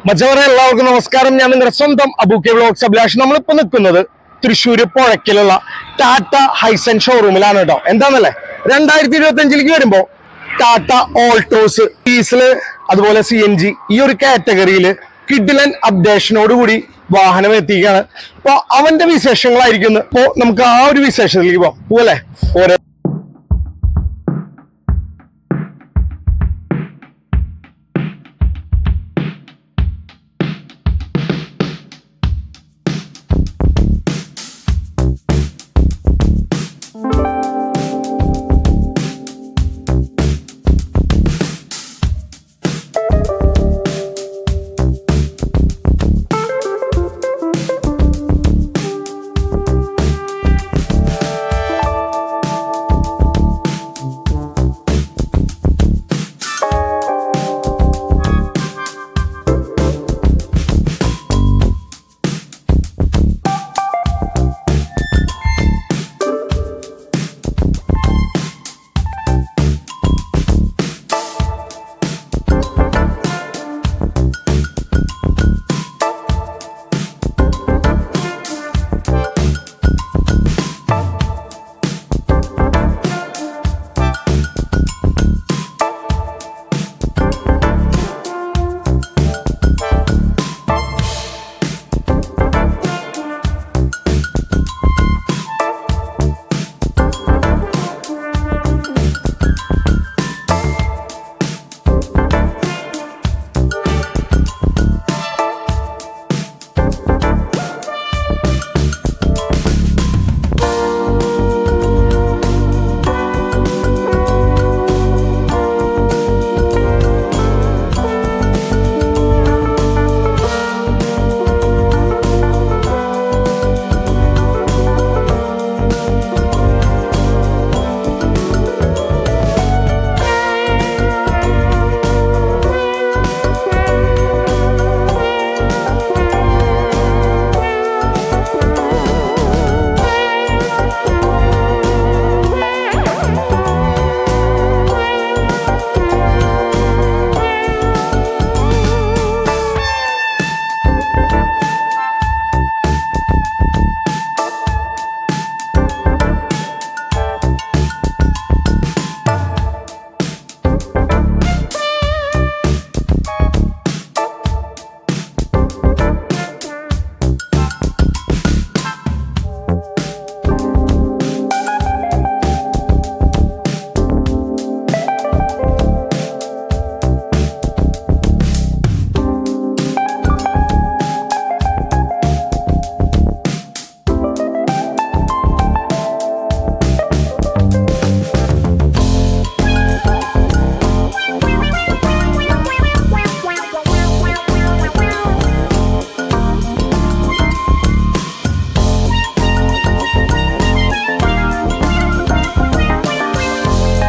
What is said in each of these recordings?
മച്ചവരെ എല്ലാവർക്കും നമസ്കാരം. ഞാൻ നിങ്ങളുടെ സ്വന്തം അബൂക്കെ വ്ലോഗ്സ് അഭിലാഷ്. നമ്മളിപ്പോ നിൽക്കുന്നത് തൃശ്ശൂര് പുഴയ്ക്കലുള്ള ടാറ്റ ഹൈസൻ ഷോറൂമിലാണ് കേട്ടോ. എന്താന്നല്ലേ, 2025 വരുമ്പോ ടാറ്റ ഓൾട്ടോസ് ഡീസല് അതുപോലെ CNG ഈ ഒരു കാറ്റഗറിയിൽ കിഡിലൻ അപ്ഡേഷനോട് കൂടി വാഹനം എത്തിക്കുകയാണ്. അപ്പൊ അവന്റെ വിശേഷങ്ങളായിരിക്കും. ഇപ്പോ നമുക്ക് ആ ഒരു വിശേഷത്തിലേക്ക് പോവാം. പോലെ ഓരോ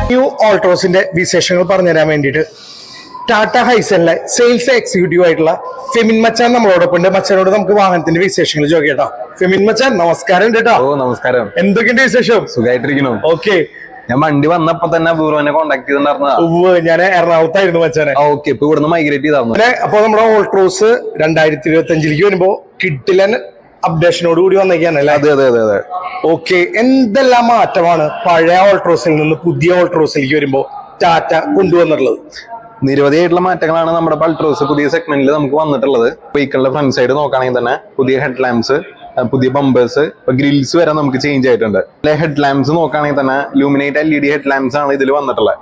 ന്യൂ ഓൾട്ടോസിന്റെ വിശേഷങ്ങൾ പറഞ്ഞുതരാൻ വേണ്ടിയിട്ട് ടാറ്റ ഹൈസനിലെ സെയിൽസ് എക്സിക്യൂട്ടീവ് ആയിട്ടുള്ള ഫെമിൻ മച്ചാൻ നമ്മളോടൊപ്പം ഉണ്ട്. മച്ചാനോട് നമുക്ക് വാഹനത്തിന്റെ വിശേഷങ്ങൾ ചോദിക്കാം. ഫെമിൻ മച്ചാൻ നമസ്കാരം കേട്ടോ. ഓ നമസ്കാരം. എന്തൊക്കെയുണ്ട് വിശേഷം? സുഖമായിട്ടിരിക്കുന്നു. ഓക്കെ, ഞാൻ വണ്ടി വന്നപ്പോ തന്നെ പൂർവ്വനെ കോണ്ടാക്ട് ചെയ്തിട്ടുണ്ടായിരുന്നതാ. ഞാൻ എറണാകുളത്തായിരുന്നു മച്ചാനെ. ഓക്കെ, ഇപ്പൊ ഇവിടുന്ന് മൈഗ്രേറ്റ് ചെയ്തായിരുന്നു. അപ്പൊ നമ്മുടെ ഓൾട്രോസ് 2025 വരുമ്പോ കിഡിലൻ അപ്ഡേഷനോട് കൂടി വന്നേക്കാണല്ലേ? അതെ അതെ അതെ അതെ. ഓക്കെ, എന്തെല്ലാം മാറ്റമാണ് പഴയ ഓൾട്രോസിൽ നിന്ന് പുതിയ ഓൾട്രോസിലേക്ക് വരുമ്പോ ടാറ്റ കൊണ്ടുവന്നിട്ടുള്ളത്? നിരവധിയായിട്ടുള്ള മാറ്റങ്ങളാണ് നമ്മുടെ അൾട്രോസ് പുതിയ സെഗ്മെന്റിൽ നമുക്ക് വന്നിട്ടുള്ളത്. വെഹിക്കിളിന്റെ ഫ്രണ്ട് സൈഡ് നോക്കുകയാണെങ്കിൽ തന്നെ പുതിയ ഹെഡ് ലാംപ്സ്, പുതിയ ബമ്പേഴ്സ്, ഗ്രിൽസ് വരെ നമുക്ക് ചേഞ്ച് ആയിട്ടുണ്ട്. ഹെഡ് ലാംപ്സ് നോക്കുകയാണെങ്കിൽ തന്നെ ലൂമിനേറ്റ് LED ഹെഡ് ലാംപ്സ് ആണ് ഇതിൽ വന്നിട്ടുള്ളത്.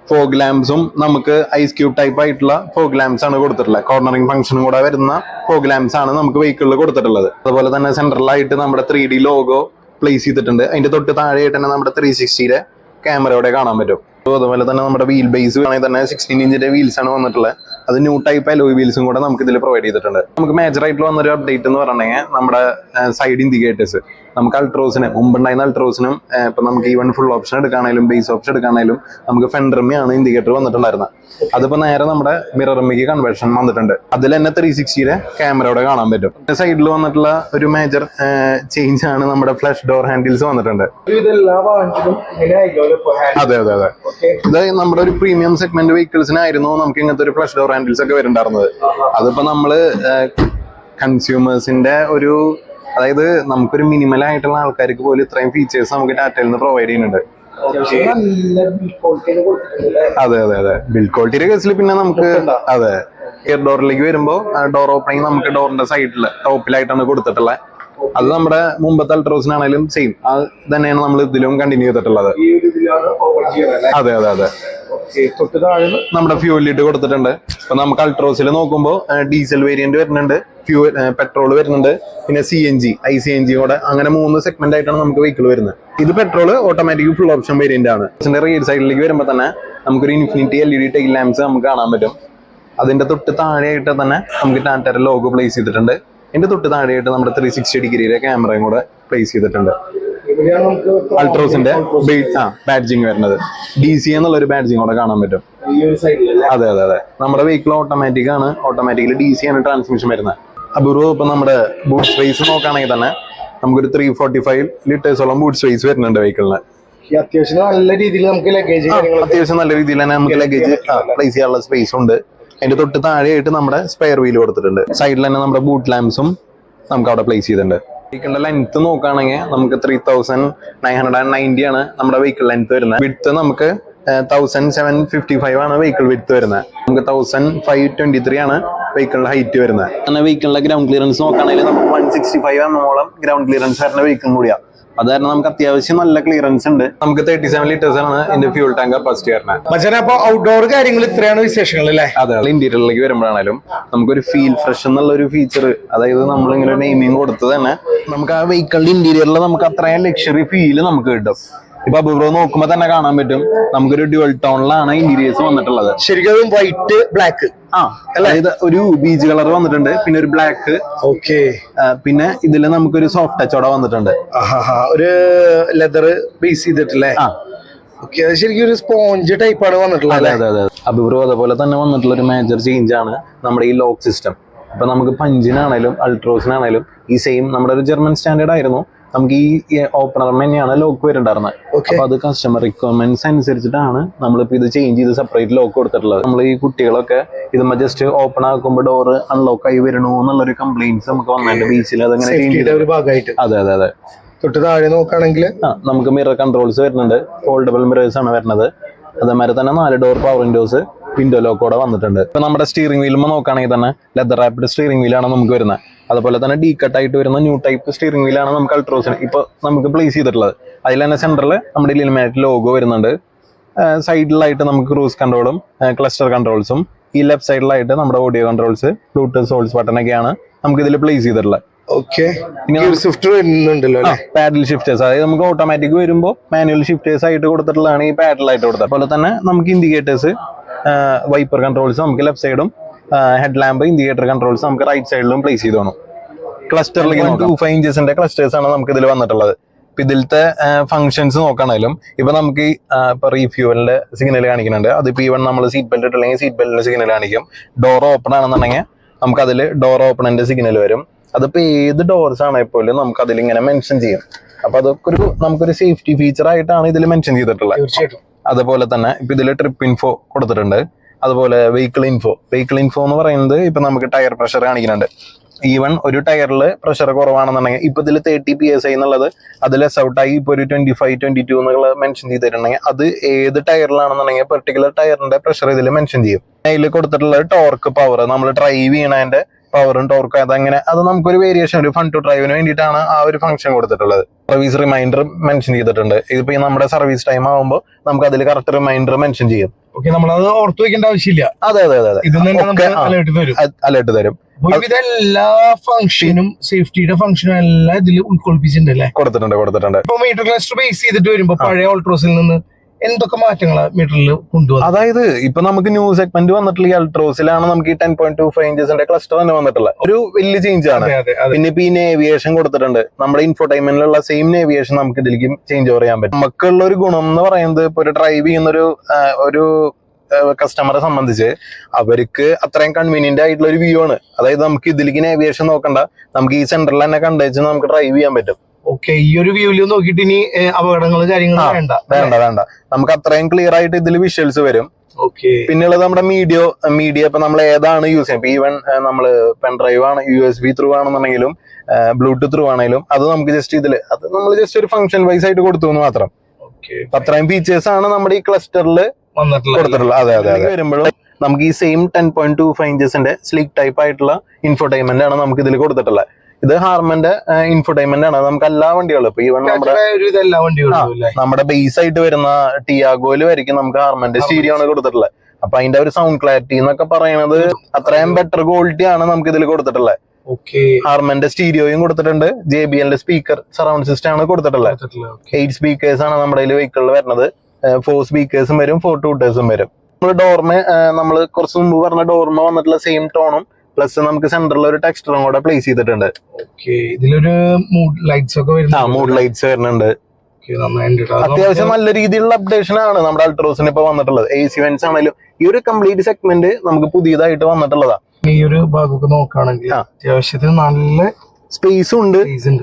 ഫോഗ് ലാംപ്സും നമുക്ക് ഐസ് ക്യൂബ് ടൈപ്പ് ആയിട്ടുള്ള ഫോഗ് ലാംപ്സ് ആണ് കൊടുത്തിട്ടുള്ളത്. കോർണറിംഗ് ഫംഗ്ഷനും കൂടെ വരുന്ന ഫോഗ് ലാംപ്സ് ആണ് നമുക്ക് വെഹിക്കിളിൽ കൊടുത്തിട്ടുള്ളത്. അതുപോലെ തന്നെ സെൻട്രലായിട്ട് നമ്മുടെ 3D ലോഗോ പ്ലേസ് ചെയ്തിട്ടുണ്ട്. അതിന്റെ തൊട്ട് താഴെയായിട്ട് തന്നെ നമ്മുടെ 360 ക്യാമറയോടെ കാണാൻ പറ്റും. അതുപോലെ തന്നെ നമ്മുടെ വീൽ ബേസ് ആണെങ്കിൽ തന്നെ 16 ഇഞ്ചിന്റെ വീൽസ് ആണ് വന്നിട്ടുള്ളത്. അത് ന്യൂ ടൈപ്പ് അലോയ് വീൽസും കൂടെ നമുക്ക് ഇതിൽ പ്രൊവൈഡ് ചെയ്തിട്ടുണ്ട്. നമുക്ക് മേജർ ആയിട്ട് വന്നൊരു അപ്ഡേറ്റ് എന്ന് പറഞ്ഞെങ്കിൽ നമ്മുടെ സൈഡ് ഇൻഡിക്കേറ്റേഴ്സ് നമുക്ക് അൾട്രോസിന് മുമ്പുണ്ടായിരുന്ന അൾട്രോസിനും ഇപ്പൊ നമുക്ക് ഈവൻ ഫുൾ ഓപ്ഷൻ എടുക്കാനായാലും ബേസ് ഓപ്ഷൻ എടുക്കാനായാലും നമുക്ക് ഫെൻഡർമിയാണ് ഇൻഡിക്കേറ്റർ വന്നിട്ടുണ്ടായിരുന്നത്. അതിപ്പോ നേരെ നമ്മുടെ മിറർമിക്ക് കൺവേർഷൻ വന്നിട്ടുണ്ട്. അതിൽ തന്നെ 360 ക്യാമറയോടെ കാണാൻ പറ്റും. സൈഡിൽ വന്നിട്ടുള്ള ഒരു മേജർ ചേഞ്ച് ആണ് നമ്മുടെ ഫ്ലഷ് ഡോർ ഹാൻഡിൽസ് വന്നിട്ടുണ്ട്. അതെ അതെ അതെ, ഇത് നമ്മുടെ ഒരു പ്രീമിയം സെഗ്മെന്റ് വെഹിക്കിൾസിനായിരുന്നു നമുക്ക് ഇങ്ങനത്തെ ഒരു ഫ്ലഷ് ഡോർ ഹാൻഡിൽസ് ഒക്കെ വരുന്നുണ്ടായിരുന്നത്. അതിപ്പോ നമ്മള് കൺസ്യൂമേഴ്സിന്റെ ഒരു, അതായത് നമുക്കൊരു മിനിമൽ ആയിട്ടുള്ള ആൾക്കാർക്ക് പോലും ഇത്രയും ഫീച്ചേഴ്സ് നമുക്ക് ടാറ്റയിൽ നിന്ന് പ്രൊവൈഡ് ചെയ്യുന്നുണ്ട്. അതെ അതെ അതെ, ബിൽഡ് ക്വാളിറ്റിയുടെ കേസിൽ പിന്നെ നമുക്ക് അതെ എയർ ഡോറിലേക്ക് വരുമ്പോൾ ഡോർ ഓപ്പണിംഗ് നമുക്ക് ഡോറിന്റെ സൈഡിൽ ടോപ്പിലായിട്ടാണ് കൊടുത്തിട്ടുള്ളത്. അത് നമ്മുടെ മുമ്പത്തെ അൾട്രോസിനാണെങ്കിലും സെയിം അത് തന്നെയാണ് നമ്മൾ ഇതിലും കണ്ടിന്യൂ ചെയ്തിട്ടുള്ളത്. അതെ അതെ അതെ, നമ്മുടെ ഫ്യൂൽ ലിഡ് കൊടുത്തിട്ടുണ്ട്. ഇപ്പൊ നമുക്ക് അൾട്രോസിൽ നോക്കുമ്പോൾ ഡീസൽ വേരിയന്റ് വരുന്നുണ്ട്, പെട്രോൾ വരുന്നുണ്ട്, പിന്നെ CNG ICNG കൂടെ, അങ്ങനെ 3 സെഗ്മെന്റ് ആയിട്ടാണ് നമുക്ക് വെഹിക്കിൾ വരുന്നത്. ഇത് petrol automatic full option variant ആണ്. റൈറ്റ് സൈഡിലേക്ക് വരുമ്പോൾ തന്നെ നമുക്കൊരു ഇൻഫിനിറ്റി LED ടൈൽ ലാംപ്സ് നമുക്ക് കാണാൻ പറ്റും. അതിന്റെ തൊട്ട് താഴെയായിട്ട് തന്നെ നമുക്ക് ടാറ്റയുടെ ലോഗോ പ്ലേസ് ചെയ്തിട്ടുണ്ട്. ഇതിന്റെ തൊട്ട് താഴെയായിട്ട് നമ്മുടെ 360 ഡിഗ്രിയിലെ ക്യാമറയും കൂടെ പ്ലേസ് ചെയ്തിട്ടുണ്ട്. അൾട്രോസിന്റെ ബാഡ്ജിങ് വരുന്നത് DC എന്നുള്ളൊരു ബാഡ്ജിങ് കൂടെ കാണാൻ പറ്റും. അതെ അതെ അതെ, നമ്മുടെ വെഹിക്കിൾ ഓട്ടോമാറ്റിക് ആണ്, ഓട്ടോമാറ്റിക്കലി DC ആണ് ട്രാൻസ്മിഷൻ വരുന്നത്. അപൂർവം ഇപ്പൊ നമ്മുടെ ബൂട്ട് സ്പേസ് നോക്കുകയാണെങ്കിൽ തന്നെ നമുക്കൊരു 345 ലിറ്റേഴ്സോളം ബൂട്ട് സ്പേസ് വരുന്നുണ്ട് വെഹിക്കിളിന്. അത്യാവശ്യം നല്ല രീതിയിൽ നമുക്ക് ലഗേജ് അത്യാവശ്യം നല്ല രീതിയിൽ തന്നെ നമുക്ക് ലഗേജ് പ്ലേസ് ചെയ്യാനുള്ള സ്പേസ് ഉണ്ട്. അതിന്റെ തൊട്ട് താഴെയായിട്ട് നമ്മുടെ സ്പെയർ വീൽ കൊടുത്തിട്ടുണ്ട്. സൈഡിൽ തന്നെ നമ്മുടെ ബൂട്ട് ലാംപ്സും നമുക്ക് അവിടെ പ്ലേസ് ചെയ്തിട്ടുണ്ട്. വെഹിക്കിളിന്റെ ലെങ്ത് നോക്കുകയാണെങ്കിൽ നമുക്ക് 3990 ആണ് നമ്മുടെ വെഹിക്കിൾ ലെങ്ത് വരുന്നത്. വിഡ്ത്ത് നമുക്ക് 1755 ആണ് വെഹിക്കിൾ വിഡ്ത്ത് വരുന്നത്. നമുക്ക് 1523 ആണ് വെഹിക്കിളിന്റെ ഹൈറ്റ് വരുന്നത്. അങ്ങനെ വെഹിക്കിളിന്റെ ഗ്രൗണ്ട് ക്ലിയറൻസ് നോക്കുകയാണെങ്കിൽ നമുക്ക് 165 mm ഗ്രൗണ്ട് ക്ലിയറൻസ് വരുന്ന വെഹിക്കിൾ കൂടിയാണ്. അത് കാരണം നമുക്ക് അത്യാവശ്യം നല്ല ക്ലിയറൻസ് ഉണ്ട്. നമുക്ക് 37 ലിറ്റേഴ്സ് ആണ് ഇതിന്റെ ഫ്യൂൾ ടാങ്ക് കപ്പാസിറ്റി വരുന്നത്. അപ്പൊ ഔട്ട്ഡോർ കാര്യങ്ങൾ ഇത്രയാണ് വിശേഷങ്ങൾ അല്ലേ? അതെ, ഇന്റീരിയറിലേക്ക് വരുമ്പോഴാണെങ്കിലും നമുക്കൊരു ഫീൽ ഫ്രഷ് എന്നുള്ള ഒരു ഫീച്ചർ, അതായത് നമ്മളിങ്ങനെ നെയിമിങ് കൊടുത്തത് തന്നെ നമുക്ക് ആ വെഹിക്കിളിന്റെ ഇന്റീരിയറിൽ നമുക്ക് അത്രയും ലക്ഷറി ഫീല് നമുക്ക് കിട്ടും. ഇപ്പൊ അബൂബ്രോ നോക്കുമ്പോ തന്നെ കാണാൻ പറ്റും നമുക്കൊരു ഡ്യുവൽ ടോണിലാണ് ഇന്റീരിയേഴ്സ് വന്നിട്ടുള്ളത്. ശരിക്കും വൈറ്റ് ബ്ലാക്ക്, അതായത് ഒരു ബീച്ച് കളർ വന്നിട്ടുണ്ട്, പിന്നെ ഒരു ബ്ലാക്ക്, ഓക്കെ, പിന്നെ ഇതില് നമുക്കൊരു സോഫ്റ്റ് ടച്ചോടെ വന്നിട്ടുണ്ട്, ഒരു ലെതർ ബേസ് ചെയ്തിട്ടില്ലേ? ശരിക്കും ഒരു സ്പോഞ്ച് ടൈപ്പ് ആണ് വന്നിട്ടുള്ളത്. അതെ അതെ, അബൂബ്രോ അതേപോലെ തന്നെ വന്നിട്ടുള്ള ഒരു മേജർ ചേഞ്ച് ആണ് നമ്മുടെ ഈ ലോക്ക് സിസ്റ്റം. ഇപ്പൊ നമുക്ക് പഞ്ചിനാണേലും അൾട്രോസിനാണേലും ഈ സെയിം നമ്മുടെ ഒരു ജർമ്മൻ സ്റ്റാൻഡേർഡ് ആയിരുന്നു. നമുക്ക് ഈ ഓപ്പണർ തന്നെയാണ് ലോക്ക് വരുന്നുണ്ടായിരുന്നത്. അപ്പൊ അത് കസ്റ്റമർ റിക്വയർമെന്റ്സ് അനുസരിച്ചിട്ടാണ് നമ്മളിപ്പോ ഇത് ചേഞ്ച് ചെയ്ത് സെപ്പറേറ്റ് ലോക്ക് കൊടുത്തിട്ടുള്ളത്. നമ്മൾ ഈ കുട്ടികളൊക്കെ ഇതുമ്മ ജസ്റ്റ് ഓപ്പൺ ആക്കുമ്പോൾ ഡോറ് അൺലോക്ക് ആയി വരണോ എന്നുള്ളൊരു കംപ്ലൈന്റ്സ് നമുക്ക് വന്നിട്ടുണ്ട് ബീച്ചിൽ. അതങ്ങനെ ഒരു ഭാഗമായിട്ട്. അതെ അതെ അതെ, തൊട്ട് താഴെ നോക്കുകയാണെങ്കിൽ നമുക്ക് മിറർ കൺട്രോൾസ് വരുന്നുണ്ട്, ഫോൾഡബിൾ മിറേഴ്സ് ആണ് വരുന്നത്. അതേമാതിരി തന്നെ 4 ഡോർ പവർ വിൻഡോസ്, വിൻഡോ ലോക്കോടെ വന്നിട്ടുണ്ട്. ഇപ്പൊ നമ്മുടെ സ്റ്റിയറിംഗ് വീലുമ്പോൾ നോക്കുകയാണെങ്കിൽ തന്നെ ലെതർ റാപ്പിഡ് സ്റ്റിയറിംഗ് വീലാണ് നമുക്ക് വരുന്നത്. അതുപോലെ തന്നെ ഡീ കട്ട് ആയിട്ട് വരുന്ന ന്യൂ ടൈപ്പ് സ്റ്റിയറിംഗ് വീലാണ് നമുക്ക് അൾട്രോസിന് ഇപ്പൊ നമുക്ക് പ്ലേസ് ചെയ്തിട്ടുള്ളത്. അതിൽ തന്നെ സെന്ററിൽ നമ്മുടെ ഇലുമിനാറ്റി ലോഗോ വരുന്നുണ്ട്. സൈഡിലായിട്ട് നമുക്ക് ക്രൂസ് കൺട്രോളും ക്ലസ്റ്റർ കൺട്രോൾസും, ഈ ലെഫ്റ്റ് സൈഡിലായിട്ട് നമ്മുടെ ഓഡിയോ കൺട്രോൾസ്, ബ്ലൂടൂത്ത് സോൾസ് ബട്ടണൊക്കെയാണ് നമുക്ക് ഇതിൽ പ്ലേസ് ചെയ്തിട്ടുള്ളത്. പാഡൽ ഷിഫ്റ്റേഴ്സ്, അതായത് നമുക്ക് ഓട്ടോമാറ്റിക് വരുമ്പോൾ മാനുവൽ ഷിഫ്റ്റേഴ്സ് ആയിട്ട് കൊടുത്തിട്ടുള്ളതാണ് ഈ പാഡലായിട്ട് കൊടുത്തത്. അതുപോലെ തന്നെ നമുക്ക് ഇൻഡിക്കേറ്റേഴ്സ്, വൈപ്പർ കൺട്രോൾസ് നമുക്ക് ലെഫ്റ്റ് സൈഡും, ഹെഡ് ലാമ്പ്, ഇൻഡിക്കേറ്റർ കൺട്രോൾസ് നമുക്ക് റൈറ്റ് സൈഡിലും പ്ലേസ് ചെയ്ത് വേണം. ക്ലസ്റ്ററിലേക്ക് 25 ഇഞ്ചസിന്റെ ക്ലസ്റ്റേഴ്സ് ആണ് നമുക്ക് ഇതിൽ വന്നിട്ടുള്ളത്. ഇപ്പൊ ഇതിലത്തെ ഫംഗ്ഷൻസ് നോക്കുകയാണെങ്കിലും ഇപ്പൊ നമുക്ക് ഇപ്പൊ റീഫ്യൂവലിന്റെ സിഗ്നൽ കാണിക്കുന്നുണ്ട്. അതിപ്പോ ഈവൻ നമ്മൾ സീറ്റ് ബെൽറ്റ് ഇട്ടില്ലെങ്കിൽ സീറ്റ് ബെൽറ്റിന്റെ സിഗ്നൽ കാണിക്കും. ഡോർ ഓപ്പൺ ആണെന്നുണ്ടെങ്കിൽ നമുക്ക് അതിൽ ഡോർ ഓപ്പണിന്റെ സിഗ്നൽ വരും. അതിപ്പോ ഏത് ഡോർസ് ആണെങ്കിൽ പോലും നമുക്ക് അതിൽ ഇങ്ങനെ മെൻഷൻ ചെയ്യും. അപ്പൊ അതൊക്കെ നമുക്കൊരു സേഫ്റ്റി ഫീച്ചർ ആയിട്ടാണ് ഇതിൽ മെൻഷൻ ചെയ്തിട്ടുള്ളത്. തീർച്ചയായിട്ടും. അതുപോലെ തന്നെ ഇപ്പൊ ഇതിൽ ട്രിപ്പ് ഇൻഫോ കൊടുത്തിട്ടുണ്ട്. അതുപോലെ വെഹിക്കിൾ ഇൻഫോ എന്ന് പറയുന്നത് ഇപ്പൊ നമുക്ക് ടയർ പ്രഷർ കാണിക്കുന്നുണ്ട്. ഈവൻ ഒരു ടയറിൽ പ്രഷർ കുറവാണെന്നുണ്ടെങ്കിൽ ഇപ്പൊ ഇതിൽ 30 PSI എന്നുള്ളത് അത് ലെസ് ഔട്ടായി ഇപ്പൊ ഒരു 25, 22 എന്നുള്ളത് മെൻഷൻ ചെയ്തിട്ടുണ്ടെങ്കിൽ അത് ഏത് ടയറിലാണെന്നുണ്ടെങ്കിൽ പെർട്ടിക്കുലർ ടയറിന്റെ പ്രഷർ ഇതിൽ മെൻഷൻ ചെയ്യും. അതിൽ കൊടുത്തിട്ടുള്ളത് ടോർക്ക് പവർ, നമ്മൾ ഡ്രൈവ് ചെയ്യണതിന്റെ പവറും ടോർക്കും, അതങ്ങനെ അത് നമുക്കൊരു വേരിയേഷൻ, ഒരു ഫൺ ടു ഡ്രൈവിന് വേണ്ടിയിട്ടാണ് ആ ഒരു ഫംഗ്ഷൻ കൊടുത്തിട്ടുള്ളത്. സർവീസ് റിമൈൻഡർ മെൻഷൻ ചെയ്തിട്ടുണ്ട്. ഇതിപ്പോ നമ്മുടെ സർവീസ് ടൈം ആകുമ്പോൾ നമുക്ക് അതിൽ കറക്റ്റ് റിമൈൻഡർ മെൻഷൻ ചെയ്യും. നമ്മളത് ഓർത്ത് വെക്കേണ്ട ആവശ്യമില്ല. അതെ അതെ അതെ, അലേർട്ട് തരും. എല്ലാ ഫംഗ്ഷനും സേഫ്റ്റിയുടെ ഫംഗ്ഷനും എല്ലാം ഇതിൽ ഉൾക്കൊള്ളിപ്പിച്ചിട്ടുണ്ട്. കൊടുത്തിട്ടുണ്ട്. ഇപ്പൊ മീറ്റർ ക്ലസ്റ്റർ ബേസ് ചെയ്തിട്ട് വരുമ്പോ പഴയ ഓൾട്രോസിൽ നിന്ന് എന്തൊക്കെ മാറ്റങ്ങളാ മീറ്ററിൽ കൊണ്ടുവന്നത്? അതായത് ഇപ്പൊ നമുക്ക് ന്യൂ സെഗ്മെന്റ് വന്നിട്ടുള്ള ഈ അൾട്രോസിലാണ് നമുക്ക് ഈ 10.25 ഇഞ്ചസിന്റെ ക്ലസ്റ്റർ തന്നെ വന്നിട്ടുള്ളത്. ഒരു വലിയ ചേഞ്ച് ആണ്. പിന്നെ ഇപ്പൊ ഈ നേവിയേഷൻ കൊടുത്തിട്ടുണ്ട്. നമ്മുടെ ഇൻഫോടൈൻമെന്റിലുള്ള സെയിം നേവിയേഷൻ നമുക്ക് ഇതിലേക്ക് ചേഞ്ച് ഓവർ ചെയ്യാൻ പറ്റും. നമുക്കുള്ള ഒരു ഗുണം എന്ന് പറയുന്നത് ഇപ്പൊ ഒരു ഡ്രൈവ് ചെയ്യുന്ന ഒരു കസ്റ്റമറെ സംബന്ധിച്ച് അവർക്ക് അത്രയും കൺവീനിയന്റ് ആയിട്ടുള്ള ഒരു വ്യൂ ആണ്. അതായത് നമുക്ക് ഇതിലേക്ക് നേവിയേഷൻ നോക്കണ്ട, നമുക്ക് ഈ സെന്ററിൽ തന്നെ കണ്ടുവച്ച് നമുക്ക് ഡ്രൈവ് ചെയ്യാൻ പറ്റും. ഓക്കെ, ഈ ഒരു വ്യൂവിൽ നോക്കിയിട്ട് ഇനി അപകടങ്ങൾ കാര്യങ്ങൾ വേണ്ട. നമുക്ക് അത്രയും ക്ലിയർ ആയിട്ട് ഇതിൽ വിഷ്വൽസ് വരും. പിന്നെയുള്ളത് നമ്മുടെ മീഡിയ ഇപ്പൊ നമ്മൾ ഏതാണ് യൂസ് ചെയ്യുന്നത്. ഇപ്പൊ ഈവൻ നമ്മള് പെൻഡ്രൈവ് ആണ്, USB ത്രൂ ആണെന്നുണ്ടെങ്കിലും ബ്ലൂടൂത്ത് ത്രൂ ആണെങ്കിലും അത് നമുക്ക് ജസ്റ്റ് ഇതില് അത് നമ്മൾ ജസ്റ്റ് ഒരു ഫംഗ്ഷൻ വൈസ് ആയിട്ട് കൊടുത്തു എന്ന് മാത്രം. അത്രയും ഫീച്ചേഴ്സ് ആണ് നമ്മുടെ ഈ ക്ലസ്റ്ററിൽ കൊടുത്തിട്ടുള്ളത്. അതെ വരുമ്പോഴും നമുക്ക് ഈ സെയിം 10.25 ഇഞ്ചസിന്റെ സ്ലീക്ക് ടൈപ്പ് ആയിട്ടുള്ള ഇൻഫോടൈൻമെന്റ് ആണ് നമുക്ക് ഇതിൽ കൊടുത്തിട്ടുള്ളത്. ഇത് ഹാർമന്റെ ഇൻഫോടൈൻമെന്റ് ആണ്. നമുക്ക് എല്ലാ വണ്ടികളും ഇപ്പൊ ഈവൻ നമ്മുടെ ബേസ് ആയിട്ട് വരുന്ന ടിയാഗോയില് വരയ്ക്കും നമുക്ക് ഹാർമന്റെ സ്റ്റീരിയോ ആണ് കൊടുത്തിട്ടുള്ളത്. അപ്പൊ അതിന്റെ ഒരു സൗണ്ട് ക്ലാരിറ്റി എന്നൊക്കെ പറയുന്നത് അത്രയും ബെറ്റർ ക്വാളിറ്റി ആണ് നമുക്ക് ഇതിൽ കൊടുത്തിട്ടുള്ളത്. ഹാർമന്റെ സ്റ്റീരിയോയും കൊടുത്തിട്ടുണ്ട്. JBL സ്പീക്കർ സറൗണ്ട് സിസ്റ്റം ആണ് കൊടുത്തിട്ടുള്ളത്. 8 സ്പീക്കേഴ്സ് ആണ് നമ്മുടെ വെഹിക്കിളിൽ വരുന്നത്. 4 സ്പീക്കേഴ്സും വരും, 4 ട്യൂട്ടേഴ്സും വരും. ഡോർമ നമ്മൾ കുറച്ച് മുമ്പ് പറഞ്ഞ ഡോർമ വന്നിട്ടുള്ള സെയിം ടോണും പ്ലസ് നമുക്ക് സെന്ററിൽ ഒരു ടെക്സ്റ്ററും കൂടെ പ്ലേസ് ചെയ്തിട്ടുണ്ട്. ഇതിലൊരു മൂഡ് ലൈറ്റ്സ് ഒക്കെ മൂഡ് ലൈറ്റ്സ് വരുന്നുണ്ട്. അത്യാവശ്യം നല്ല രീതിയിലുള്ള അപ്ഡേഷൻ ആണ് നമ്മുടെ അൾട്രോസിന് ഇപ്പൊ വന്നിട്ടുള്ളത്. AC വെന്റ്സ് ആണെങ്കിലും ഈ ഒരു കംപ്ലീറ്റ് സെഗ്മെന്റ് നമുക്ക് പുതിയതായിട്ട് വന്നിട്ടുള്ളതാ. ഈ ഒരു ഭാഗമൊക്കെ നോക്കുകയാണെങ്കിൽ അത്യാവശ്യത്തിന് നല്ല സ്പേസും ഉണ്ട്.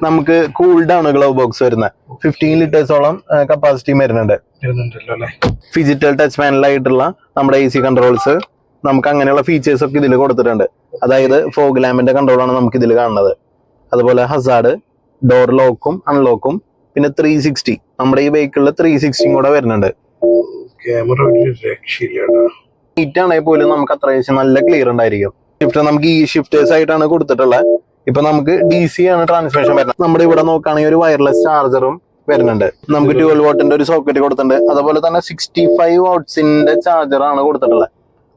നമുക്ക് കൂൾഡ് ആണ് ഗ്ലൗ ബോക്സ് വരുന്നത്. 15 ലിറ്റേഴ്സോളം കപ്പാസിറ്റി വരുന്നുണ്ട്. ഫിജിറ്റൽ ടച്ച് പാനലായിട്ടുള്ള നമ്മുടെ AC കൺട്രോൾസ്, നമുക്ക് അങ്ങനെയുള്ള ഫീച്ചേഴ്സ് ഒക്കെ ഇതിൽ കൊടുത്തിട്ടുണ്ട്. അതായത് ഫോഗ് ലാമ്പിന്റെ കൺട്രോളാണ് നമുക്ക് ഇതിൽ കാണുന്നത്. അതുപോലെ ഹസാർഡ്, ഡോർ ലോക്കും അൺലോക്കും, പിന്നെ 360 നമ്മുടെ ഈ വെഹിക്കിളിൽ 360 കൂടെ വരുന്നുണ്ട്. ഹീറ്റ് ആണെങ്കിൽ പോലും നമുക്ക് അത്യാവശ്യം നല്ല ക്ലിയർ ഉണ്ടായിരിക്കും. ഷിഫ്റ്റ് നമുക്ക് ഈ ഷിഫ്റ്റേഴ്സ് ആയിട്ടാണ് കൊടുത്തിട്ടുള്ളത്. ഇപ്പൊ നമുക്ക് DC ആണ് ട്രാൻസ്മിഷൻ വരുന്നത്. നമ്മുടെ ഇവിടെ നോക്കുകയാണെങ്കിൽ ഒരു വയർലെസ് ചാർജറും വരുന്നുണ്ട്. നമുക്ക് 12 വാട്ടിന്റെ ഒരു സോക്കറ്റ് കൊടുത്തിട്ടുണ്ട്. അതുപോലെ തന്നെ 65 വാട്ട്സിന്റെ ചാർജർ ആണ് കൊടുത്തിട്ടുള്ളത്.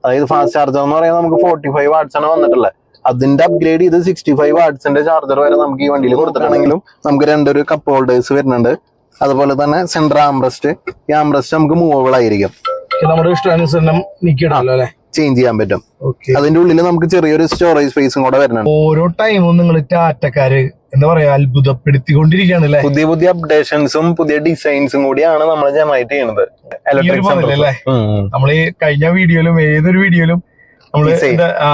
അതായത് ഫാസ്റ്റ് ചാർജർ എന്ന് പറയുന്നത് നമുക്ക് 45 വാട്ട്സ് ആണ് വന്നിട്ടുള്ളത്. അതിന്റെ അപ്ഗ്രേഡ് ചെയ്ത് 65 വാട്ട്സിന്റെ ചാർജർ വരെ നമുക്ക് ഈ വണ്ടിയിൽ കൊടുത്തിട്ടാണെങ്കിലും നമുക്ക് രണ്ടൊരു കപ്പ് ഹോൾഡേഴ്സ് വരുന്നുണ്ട്. അതുപോലെ തന്നെ സെന്റർ ആംബ്രസ്റ്റ്, ഈ ആംബ്രസ്റ്റ് നമുക്ക് മൂവബിൾ ആയിരിക്കും. നമ്മുടെ ഇഷ്ടാനുസരണം ചേഞ്ച് ചെയ്യാൻ പറ്റും. അതിന്റെ ഉള്ളിൽ നമുക്ക് ചെറിയൊരു സ്റ്റോറേജ് സ്പേസും കൂടെ വരുന്നുണ്ട്. ഓരോ ടൈമും നിങ്ങൾ ടാറ്റക്കാര് എന്താ പറയാ അത്ഭുതപ്പെടുത്തിക്കൊണ്ടിരിക്കുകയാണ്. പുതിയ അപ്ഡേഷൻസും പുതിയ ഡിസൈൻസും കൂടിയാണ് നമ്മൾ ജനറേറ്റ് ചെയ്യുന്നത്. നമ്മൾ ഈ കഴിഞ്ഞ വീഡിയോയിലും ഏതൊരു വീഡിയോയിലും നമ്മള്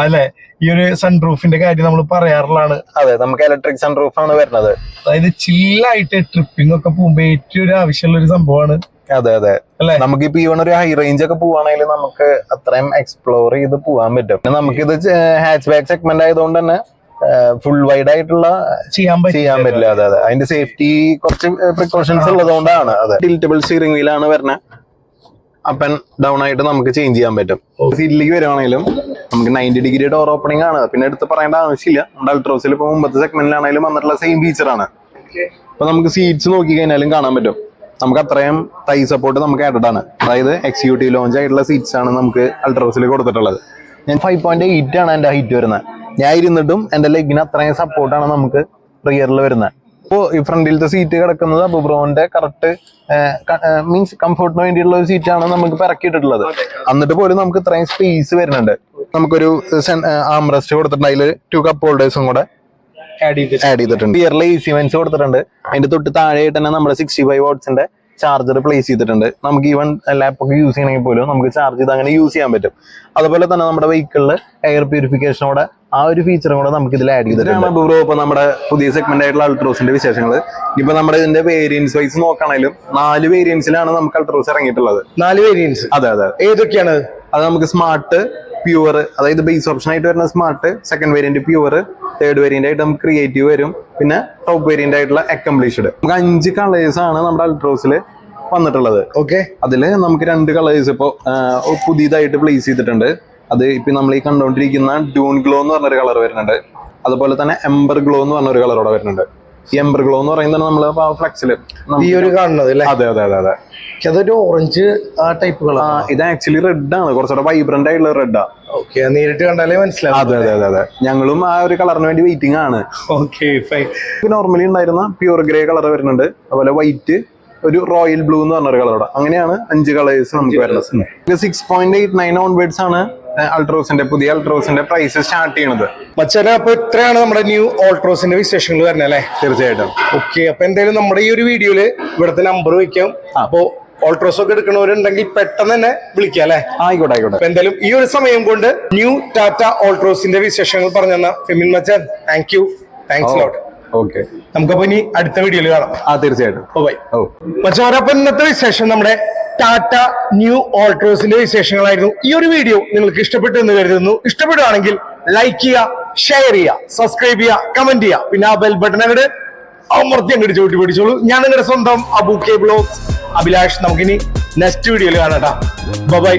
അല്ലെ ഈ ഒരു സൺറൂഫിന്റെ കാര്യം നമ്മൾ പറയാറുള്ളതാണ്. അതെ, നമുക്ക് ഇലക്ട്രിക് സൺറൂഫ് ആണ് വരുന്നത്. അതായത് ചില്ലായിട്ട് ട്രിപ്പിംഗ് ഒക്കെ പോകുമ്പോ ഏറ്റവും ഒരു ആവശ്യമുള്ള ഒരു സംഭവമാണ്. അതെ അല്ലെ, നമുക്കിപ്പോ ഈവൺ ഒരു ഹൈ റേഞ്ച് ഒക്കെ പോവാണെങ്കിൽ നമുക്ക് അത്രയും എക്സ്പ്ലോർ ചെയ്ത് പോകാൻ പറ്റും. നമുക്കിത് ഹാച്ച് ബാക്ക് സെഗ്മെന്റ് ആയതുകൊണ്ട് തന്നെ ഫുൾ വൈഡ് ആയിട്ടുള്ള ചെയ്യാൻ പറ്റില്ല. അതെ അതിന്റെ സേഫ്റ്റി കുറച്ച് പ്രിക്കോഷൻസ് ഉള്ളതുകൊണ്ടാണ്. അതെ, ടിൽറ്റബിൾ സ്റ്റിയറിംഗ് വീലാണ് വരുന്നത്. അപ്പ് ആൻഡ് ഡൗൺ ആയിട്ട് നമുക്ക് ചേഞ്ച് ചെയ്യാൻ പറ്റും. സീറ്റിലേക്ക് വരുവാണെങ്കിലും നമുക്ക് 90 ഡിഗ്രി ഡോർ ഓപ്പണിംഗ് ആണ്. പിന്നെ എടുത്ത് പറയേണ്ട ആവശ്യമില്ല. നമ്മുടെ അൾട്രോസിൽ ഇപ്പൊ മുമ്പത്തെ സെഗ്മെന്റിലാണെങ്കിലും വന്നിട്ടുള്ള സെയിം ഫീച്ചർ ആണ്. അപ്പൊ നമുക്ക് സീറ്റ്സ് നോക്കി കഴിഞ്ഞാലും കാണാൻ പറ്റും. നമുക്ക് അത്രയും തൈ സപ്പോർട്ട് നമുക്ക് ആഡഡ് ആണ്. അതായത് എക്സിക്യൂട്ടീവ് ലോഞ്ച് ആയിട്ടുള്ള സീറ്റ്സ് ആണ് നമുക്ക് അൾട്രോസിൽ കൊടുത്തിട്ടുള്ളത്. ഞാൻ 5.8 ആണ് എന്റെ ഹൈറ്റ് വരുന്നത്. ഞാൻ ഇരുന്നിട്ടും എന്റെ ലെഗിന് അത്രയും സപ്പോർട്ടാണ് നമുക്ക് റിയറിൽ വരുന്നത്. ഇപ്പോൾ ഈ ഫ്രണ്ടിലത്തെ സീറ്റ് കിടക്കുന്നത് അബുബ്രോന്റെ കറക്റ്റ് മീൻസ് കംഫോർട്ടിന് വേണ്ടിയുള്ള ഒരു സീറ്റാണ് നമുക്ക് ഇറക്കിയിട്ടുള്ളത്. എന്നിട്ട് പോലും നമുക്ക് ഇത്രയും സ്പേസ് വരുന്നുണ്ട്. നമുക്കൊരു ആംറസ്റ്റ് കൊടുത്തിട്ടുണ്ട്. അതിൽ 2 കപ്പ് ഹോൾഡേഴ്സും കൂടെ ആഡ് ചെയ്തിട്ടുണ്ട്. റിയറിൽ AC വെന്റ്സ് കൊടുത്തിട്ടുണ്ട്. അതിന്റെ തൊട്ട് താഴെയായിട്ട് തന്നെ നമ്മുടെ 65 വാട്ട്സിന്റെ ചാർജർ പ്ലേസ് ചെയ്തിട്ടുണ്ട്. നമുക്ക് ഈവൻ ലാപ്പൊക്കെ യൂസ് ചെയ്യണമെങ്കിൽ പോലും നമുക്ക് ചാർജ് ചെയ്ത് അങ്ങനെ യൂസ് ചെയ്യാൻ പറ്റും. അതുപോലെ തന്നെ നമ്മുടെ വെഹിക്കിളിൽ എയർ പ്യൂരിഫിക്കേഷനോടെ ആ ഒരു ഫീച്ചറും കൂടെ നമുക്ക് ഇതിൽ ആഡ് ചെയ്തിട്ടുണ്ട്. ബ്രോ, ഇപ്പൊ നമ്മുടെ പുതിയ സെഗ്മെന്റ് ആയിട്ടുള്ള അൾട്രോസിന്റെ വിശേഷങ്ങൾ ഇപ്പൊ നമ്മുടെ ഇതിന്റെ വേരിയൻസ് വൈസ് നോക്കുകയാണെങ്കിലും 4 വേരിയൻസിലാണ് നമുക്ക് അൾട്രോസ് ഇറങ്ങിയിട്ടുള്ളത്. 4 വേരിയൻസ്? അതെ. ഏതൊക്കെയാണ് അത്? നമുക്ക് സ്മാർട്ട്, പ്യുവർ, അതായത് ബേസ് ഓപ്ഷൻ ആയിട്ട് വരുന്ന smart, second variant pure, third variant ആയിട്ട് നമുക്ക് ക്രിയേറ്റീവ് വരും, പിന്നെ ടോപ്പ് വേരിയന്റ് ആയിട്ടുള്ള അക്കംപ്ലീഷ്ഡ്. നമുക്ക് 5 കളേഴ്സ് ആണ് നമ്മുടെ അൾട്രോസിൽ വന്നിട്ടുള്ളത്. ഓക്കെ, അതില് നമുക്ക് 2 കളേഴ്സ് ഇപ്പോ പുതിയതായിട്ട് പ്ലേസ് ചെയ്തിട്ടുണ്ട്. അത് ഇപ്പൊ നമ്മൾ ഈ കണ്ടുകൊണ്ടിരിക്കുന്ന ഡ്യൂൺ ഗ്ലോ എന്ന് പറഞ്ഞൊരു കളർ വരുന്നുണ്ട്. അതുപോലെ തന്നെ എംബർ ഗ്ലോ എന്ന് പറഞ്ഞൊരു കളറോടെ വരുന്നുണ്ട്. ഈ എംബർ ഗ്ലോ എന്ന് പറയുന്നത് നമ്മള് ഫ്ലെക്സില് ഈ ഒരു കാണുന്നത്. അതെ. അതൊരു ഓറഞ്ച് ടൈപ്പ് കളർ. ഇത് ആക്ച്വലി റെഡ് ആണ്, കുറച്ചുകൂടെ വൈബ്രന്റ് ആയിട്ടുള്ള റെഡ് ആണ്. ഓക്കെ, നേരിട്ട് കണ്ടാലേ മനസ്സിലാവും. അതെ. ഞങ്ങളും ആ ഒരു കളറിന് വേണ്ടി വെയിറ്റിംഗ് ആണ്. Okay, fine. നോർമലി ഉണ്ടായിരുന്ന പ്യൂർ ഗ്രേ കളർ വരുന്നുണ്ട്. അതുപോലെ വൈറ്റ്, ഒരു റോയൽ ബ്ലൂ എന്ന് പറഞ്ഞൊരു കളറോടെ. അങ്ങനെയാണ് 5 കളേഴ്സ് നമുക്ക് വരുന്നത്. 6.89 ഓൺവേർഡ്സ് ആണ് അൾട്രോസിന്റെ പുതിയ അൾട്രോസിന്റെ പ്രൈസ് സ്റ്റാർട്ട് ചെയ്യണത്. മച്ചാനെ അപ്പൊ ഇത്രയാണ് നമ്മുടെ ന്യൂ ഓൾട്രോസിന്റെ വിശേഷങ്ങൾ വരുന്നത് അല്ലേ? തീർച്ചയായിട്ടും. ഓക്കെ, അപ്പൊ എന്തായാലും നമ്മുടെ ഈ ഒരു വീഡിയോയില് ഇവിടുത്തെ നമ്പർ വെക്കാം. അപ്പോ ഓൾട്രോസ് ഒക്കെ എടുക്കണവരുണ്ടെങ്കിൽ പെട്ടെന്ന് തന്നെ വിളിക്കാം അല്ലെ? ആയിക്കോട്ടെ ആയിക്കോട്ടെ. അപ്പൊ എന്തായാലും ഈ ഒരു സമയം കൊണ്ട് ന്യൂ ടാറ്റ ഓൾട്രോസിന്റെ വിശേഷങ്ങൾ പറഞ്ഞ ഫെമിൻ മച്ചാൻ thank you, thanks lot. Okay, നമുക്കപ്പോ ഇനി അടുത്ത വീഡിയോയിൽ കാണാം. തീർച്ചയായിട്ടും. ബൈ. മച്ചാരപ്പോ ഇന്നത്തെ വിശേഷം നമ്മുടെ ടാറ്റ ന്യൂ ഓൾട്രോസിന്റെ വിശേഷങ്ങളായിരുന്നു. ഈ ഒരു വീഡിയോ നിങ്ങൾക്ക് ഇഷ്ടപ്പെട്ടു എന്ന് കരുതുന്നു. ഇഷ്ടപ്പെടുകയാണെങ്കിൽ ലൈക്ക് ചെയ്യുക, ഷെയർ ചെയ്യുക, സബ്സ്ക്രൈബ് ചെയ്യുക, കമന്റ് ചെയ്യുക. പിന്നെ ആ ബെൽ ബട്ടൺ അങ്ങോട്ട് അമർത്തി അങ്ങോട്ട് ചവിട്ടി പിടിച്ചോളൂ. ഞാൻ നിങ്ങളുടെ സ്വന്തം അബു കെ വ്ലോഗ്സ് അഭിലാഷ്. നമുക്കിനി നെക്സ്റ്റ് വീഡിയോയിൽ കാണാം. ബൈ.